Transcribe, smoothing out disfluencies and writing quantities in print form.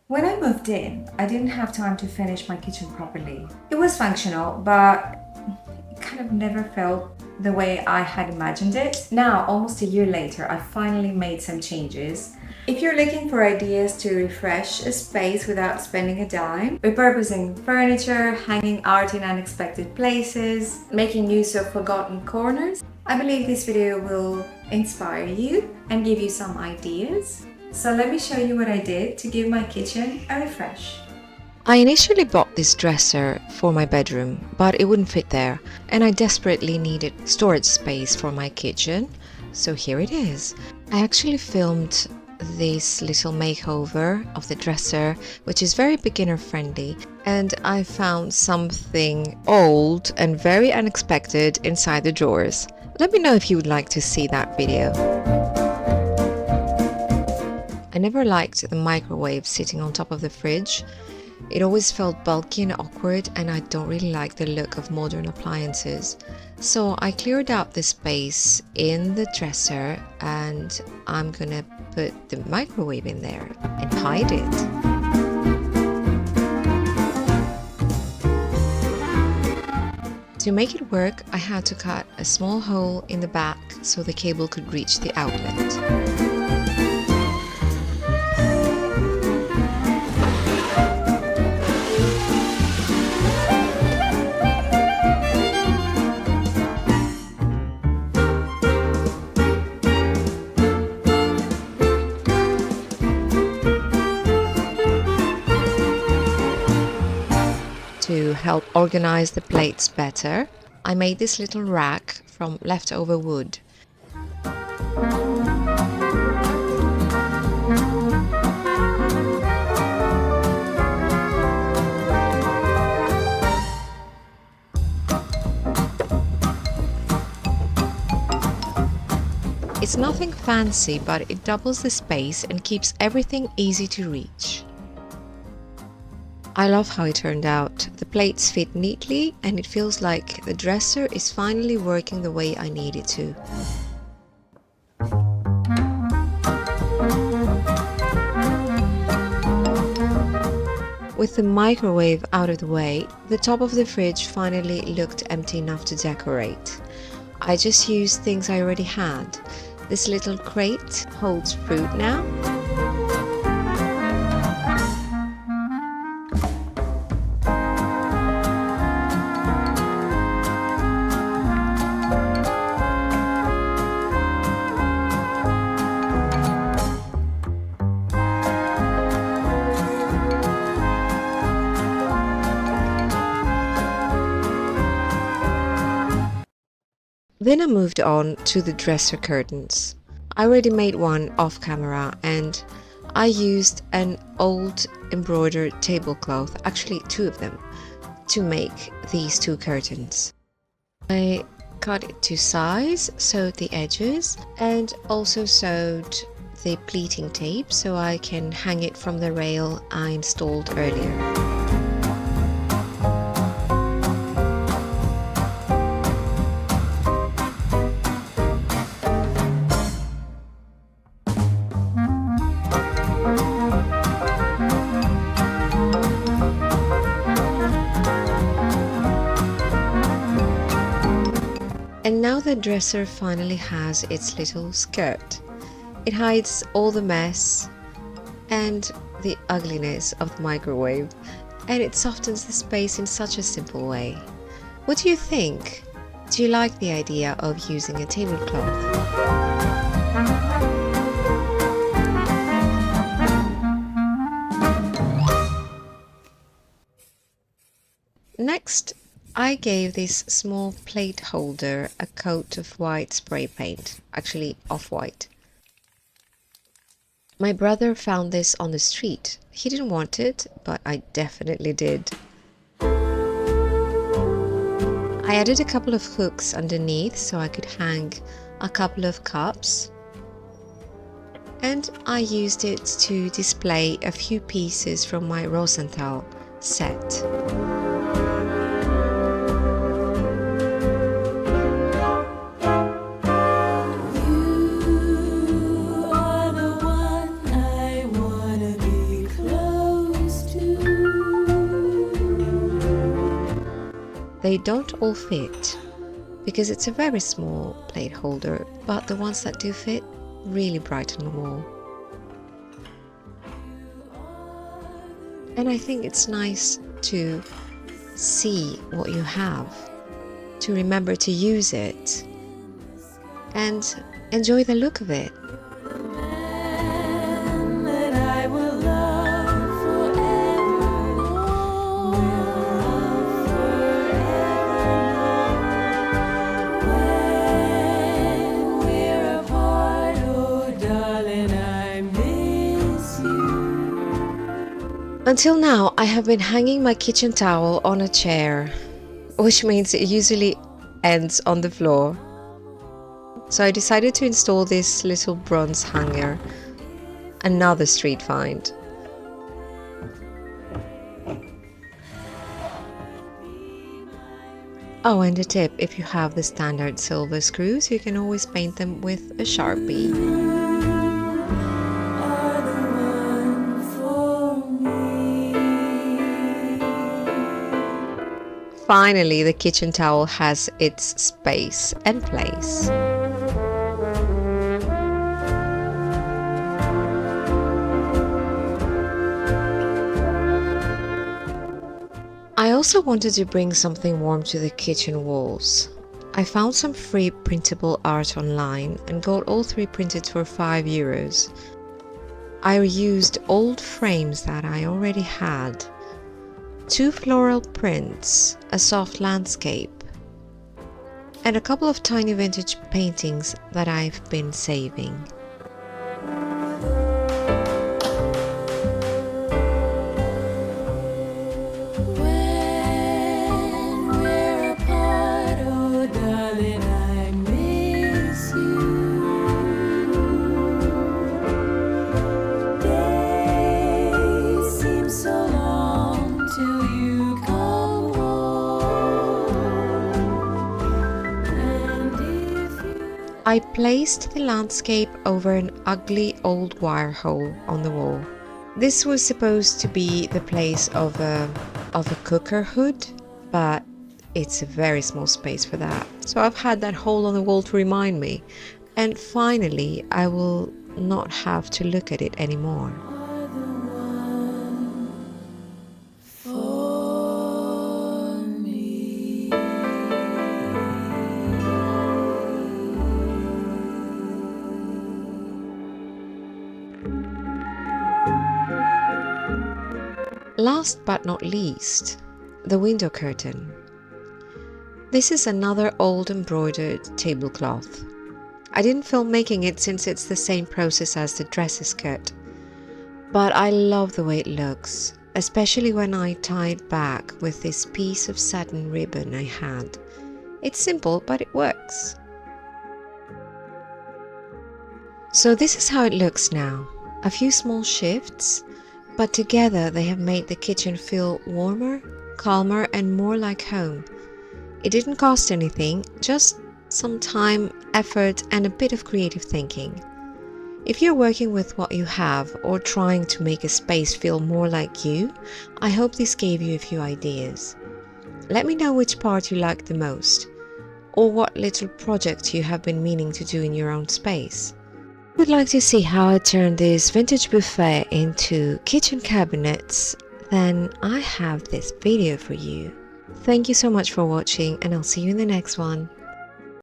When I moved in, I didn't have time to finish my kitchen properly. It was functional, but it kind of never felt the way I had imagined it. Now, almost a year later, I finally made some changes. If you're looking for ideas to refresh a space without spending a dime, repurposing furniture, hanging art in unexpected places, making use of forgotten corners, I believe this video will inspire you and give you some ideas. So let me show you what I did to give my kitchen a refresh. I initially bought this dresser for my bedroom, but it wouldn't fit there, and I desperately needed storage space for my kitchen, so here it is. I actually filmed this little makeover of the dresser, which is very beginner friendly, and I found something old and very unexpected inside the drawers. Let me know if you would like to see that video. I never liked the microwave sitting on top of the fridge. It always felt bulky and awkward, and I don't really like the look of modern appliances. So I cleared out the space in the dresser and I'm gonna put the microwave in there and hide it. To make it work, I had to cut a small hole in the back so the cable could reach the outlet. To help organize the plates better, I made this little rack from leftover wood. It's nothing fancy, but it doubles the space and keeps everything easy to reach. I love how it turned out. The plates fit neatly and it feels like the dresser is finally working the way I need it to. With the microwave out of the way, the top of the fridge finally looked empty enough to decorate. I just used things I already had. This little crate holds fruit now. Then I moved on to the dresser curtains. I already made one off camera and I used an old embroidered tablecloth, actually two of them, to make these two curtains. I cut it to size, sewed the edges and also sewed the pleating tape so I can hang it from the rail I installed earlier. And now the dresser finally has its little skirt. It hides all the mess and the ugliness of the microwave, and it softens the space in such a simple way. What do you think? Do you like the idea of using a tablecloth? Next, I gave this small plate holder a coat of white spray paint, actually off-white. My brother found this on the street. He didn't want it, but I definitely did. I added a couple of hooks underneath so I could hang a couple of cups. And I used it to display a few pieces from my Rosenthal set. they don't all fit because it's a very small plate holder, but the ones that do fit really brighten the wall. And I think it's nice to see what you have, to remember to use it, and enjoy the look of it. Until now, I have been hanging my kitchen towel on a chair, which means it usually ends on the floor. So I decided to install this little bronze hanger, another street find. Oh, and a tip, if you have the standard silver screws, you can always paint them with a Sharpie. Finally, the kitchen towel has its space and place. I also wanted to bring something warm to the kitchen walls. I found some free printable art online and got all 3 printed for €5. I used old frames that I already had, 2 floral prints, a soft landscape, and a couple of tiny vintage paintings that I've been saving. I placed the landscape over an ugly old wire hole on the wall. This was supposed to be the place of a cooker hood, but it's a very small space for that. So I've had that hole on the wall to remind me, and finally I will not have to look at it anymore. Last but not least, the window curtain. This is another old embroidered tablecloth. I didn't film making it since it's the same process as the dresser skirt, but I love the way it looks, especially when I tie it back with this piece of satin ribbon I had. It's simple, but it works. So this is how it looks now. A few small shifts, but together they have made the kitchen feel warmer, calmer, and more like home. It didn't cost anything, just some time, effort, and a bit of creative thinking. If you're working with what you have or trying to make a space feel more like you, I hope this gave you a few ideas. Let me know which part you liked the most, or what little project you have been meaning to do in your own space. If you'd like to see how I turned this vintage buffet into kitchen cabinets, then I have this video for you. Thank you so much for watching, and I'll see you in the next one.